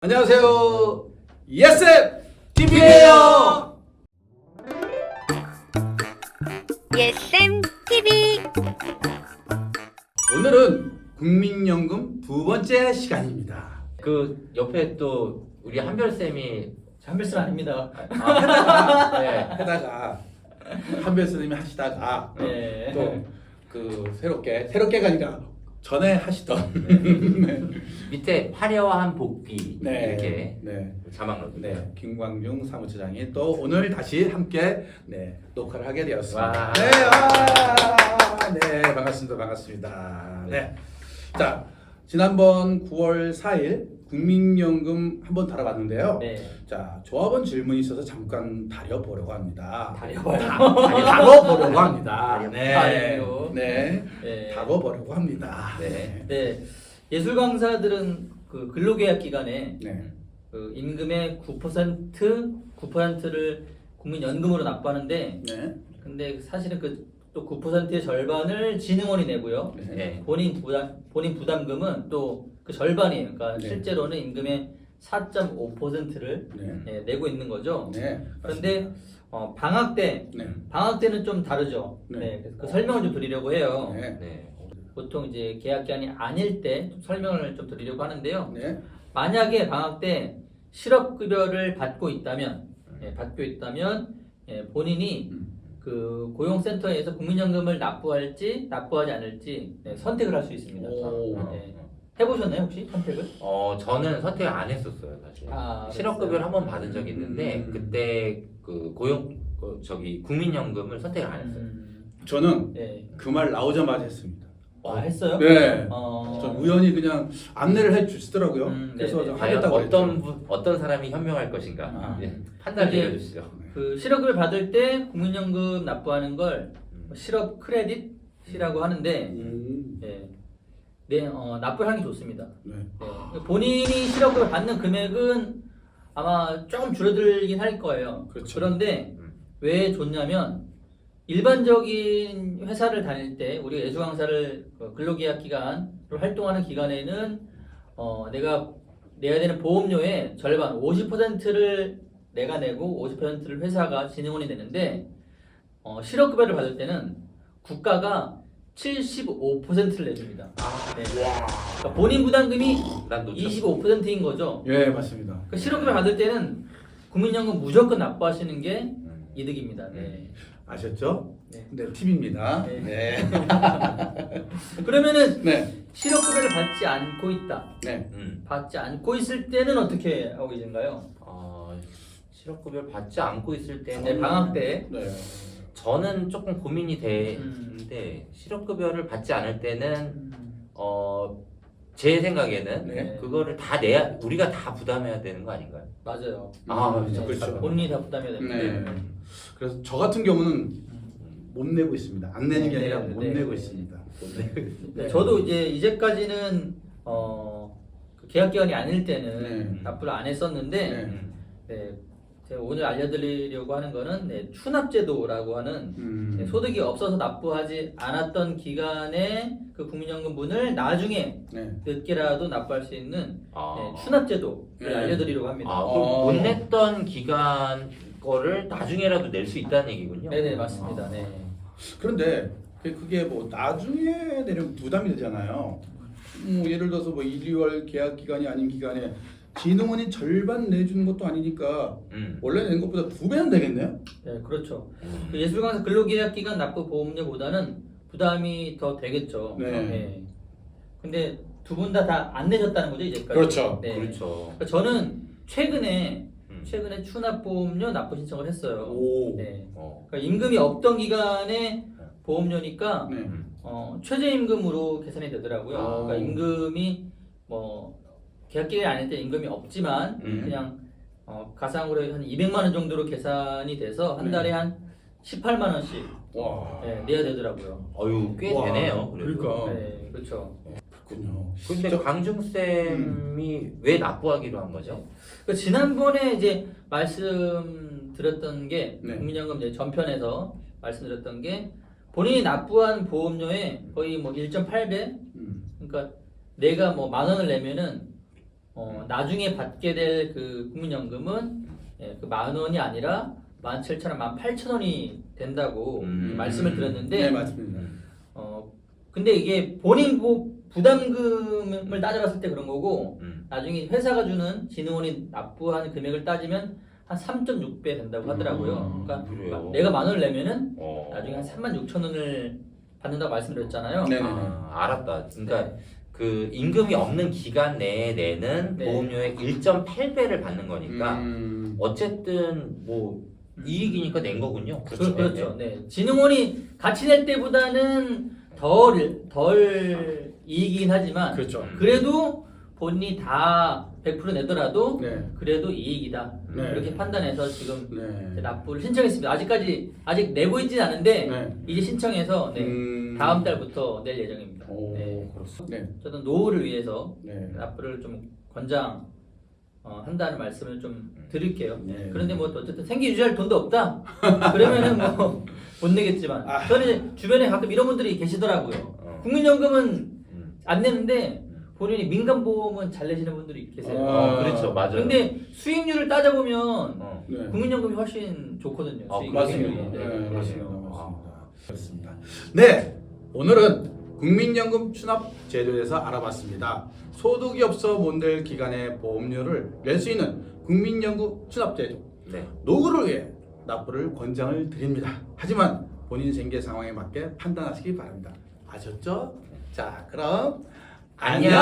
안녕하세요. 예스 TV예요. 예쌤 TV. 오늘은 국민연금 두 번째 시간입니다. 그 옆에 또 우리 한별쌤이 한별쌤 아닙니다. 해다가 한별 선생님이 하시다가 네. 또 그 새롭게가 아니라 전에 하시던 밑에 화려한 복귀 이렇게 네. 자막으로 네, 김광중 사무처장이 또 오늘 다시 함께 녹화를 하게 되었습니다. 와. 네, 반갑습니다. 네, 자 지난번 9월 4일 국민연금 한번 다뤄봤는데요. 네. 자 조합원 질문이 있어서 잠깐 다뤄보려고 합니다. 다려봐요. 합니다. 다려요. 네, 네. 다뤄보려고 합니다. 네. 네. 예술 강사들은 그 근로계약 기간에 네, 그 임금의 9%를 국민연금으로 납부하는데, 네, 근데 사실은 그 또 9%의 절반을 진흥원이 내고요. 네. 네. 본인 부담금은 또 그 절반이에요. 그러니까 네. 실제로는 임금의 4.5%를 네, 내고 있는 거죠. 네. 그런데 방학 때는 좀 다르죠. 네. 네. 그래서 그 설명을 좀 드리려고 해요. 네, 네. 보통 이제 계약 기간이 아닐 때 좀 설명을 좀 드리려고 하는데요. 네, 만약에 방학 때 실업급여를 받고 있다면, 본인이 그 고용센터에서 국민연금을 납부할지 납부하지 않을지 선택을 할 수 있습니다. 오. 네. 해보셨나요 혹시 선택을? 저는 선택 안 했었어요 사실. 아, 실업급여를 한 번 받은 적이 있는데 음. 그때 그 국민연금을 선택을 안 했어요. 저는 네. 그 말 나오자마자 했습니다. 했어요? 네. 어, 전 우연히 그냥 안내를 해주시더라고요. 그래서 네네. 좀 과연 하겠다고 어떤 사람이 현명할 것인가 아. 판단을 이게- 내려주시죠. 그 실업급여 받을 때 국민연금 납부하는 걸 실업 크레딧이라고 하는데 납부를 하는 게 좋습니다. 네. 네. 본인이 실업급여 받는 금액은 아마 조금 줄어들긴 할 거예요. 그렇죠. 그런데 음. 왜 좋냐면 일반적인 회사를 다닐 때 우리 예술 강사를 근로계약 기간으로 활동하는 기간에는 내가 내야 되는 보험료의 절반 50%를 내가 내고 50%를 회사가 진흥원이 내는데 실업급여를 받을 때는 국가가 75%를 내줍니다. 네. 그러니까 본인 부담금이 난 놓쳤어. 25%인 거죠. 예, 맞습니다. 그러니까 실업급여 받을 때는 국민연금 무조건 납부하시는 게 이득입니다. 네. 아셨죠? 네. 네, 팁입니다. 네. 네. 그러면은 네. 실업급여를 받지 않고 있다. 네. 받지 않고 있을 때는 어떻게 하고 계신가요? 실업급여를 받지 않고 있을 때는 네, 방학 때. 네. 저는 조금 고민이 되는데 실업급여를 받지 않을 때는 제 생각에는 네. 그거를 다 우리가 다 부담해야 되는 거 아닌가요? 맞아요. 그렇죠. 그렇죠. 본인이 다 부담해야 됩니다. 네. 그래서 저 같은 경우는 못 내고 있습니다. 안 내는 게 네, 아니라 네, 못 네. 내고 있습니다. 못 내고 있습니다. 네, 저도 이제까지는 그 계약 기간이 아닐 때는 네. 납부를 안 했었는데 네. 네, 제가 오늘 알려드리려고 하는 거는 추납제도라고 하는 소득이 없어서 납부하지 않았던 기간에 그 국민연금분을 나중에 네. 늦게라도 납부할 수 있는 아. 추납제도를 네. 알려드리려고 합니다. 그럼 못 냈던 기간 거를 나중에라도 낼 수 있다는 얘기군요. 네네 맞습니다. 네. 그런데 그게 뭐 나중에 내려면 부담이 되잖아요. 예를 들어서 뭐 1, 2월 계약 기간이 아닌 기간에 진흥원이 절반 내주는 것도 아니니까 원래 낸 것보다 2배는 되겠네요. 네, 그렇죠. 그 예술강사 근로계약 기간 납부 보험료보다는 부담이 더 되겠죠. 네. 근데 두 분 다 안 내셨다는 거죠 이제까지. 그렇죠. 네. 그렇죠. 그러니까 저는 최근에 추납보험료 납부 신청을 했어요. 오. 네. 어. 그러니까 임금이 없던 기간에 보험료니까 네. 최저임금으로 계산이 되더라고요. 아. 그러니까 임금이 뭐 계약 기간이 아닐 때 임금이 없지만 그냥 가상으로 한 200만 원 정도로 계산이 돼서 한 네. 달에 한 18만 원씩 와. 내야 되더라고요. 어유 꽤 와, 되네요. 그래도. 그러니까. 네, 그렇죠. 그렇군요. 근데 광중 쌤이 왜 납부하기로 한 거죠? 그 지난번에 이제 말씀드렸던 게 네. 국민연금 이제 전편에서 말씀드렸던 게 본인이 납부한 보험료의 거의 뭐 1.8배. 그러니까 내가 뭐 10,000원을 내면은 나중에 받게 될 그 국민연금은 그 10,000원이 아니라 17,000원, 18,000원이 된다고 말씀을 드렸는데 네, 맞습니다. 근데 이게 본인 부담금을 따져봤을 때 그런 거고 나중에 회사가 주는 진흥원이 납부하는 금액을 따지면 한 3.6배 된다고 하더라고요. 그러니까 그래요? 내가 10,000원을 내면은 어. 나중에 한 36,000원을 받는다고 말씀드렸잖아요. 네네네. 알았다. 그러니까 그 임금이 없는 기간 내에 내는 네. 보험료의 1.8배를 받는 거니까 어쨌든 뭐 이익이니까 낸 거군요. 그렇죠. 네. 진흥원이 같이 낼 때보다는 덜 이익이긴 하지만 그렇죠. 그래도 본인이 다 100% 내더라도 네. 그래도 이익이다. 네. 이렇게 판단해서 지금 네. 납부를 신청했습니다. 아직 내고 있진 않은데 네. 이제 신청해서 다음 달부터 낼 예정입니다. 오, 네. 그렇습니다. 네. 저는 노후를 위해서 네. 납부를 좀 한다는 말씀을 좀 드릴게요. 네. 그런데 뭐 어쨌든 생계 유지할 돈도 없다. 그러면은 뭐 못 내겠지만 저는 주변에 가끔 이런 분들이 계시더라고요. 국민연금은 안 내는데 본인이 민간보험은 잘 내시는 분들이 계세요. 그렇죠. 맞아요. 근데 수익률을 따져보면 네. 국민연금이 훨씬 좋거든요. 맞습니다. 수익률이. 네, 네, 맞습니다. 그렇죠. 그렇습니다. 네, 오늘은 국민연금 추납 제도에 대해서 알아봤습니다. 소득이 없어 못 낼 기간에 보험료를 낼 수 있는 국민연금 추납 제도. 네. 노후를 위해 납부를 권장을 드립니다. 하지만 본인 생계 상황에 맞게 판단하시기 바랍니다. 아셨죠? 자, 그럼 안녕.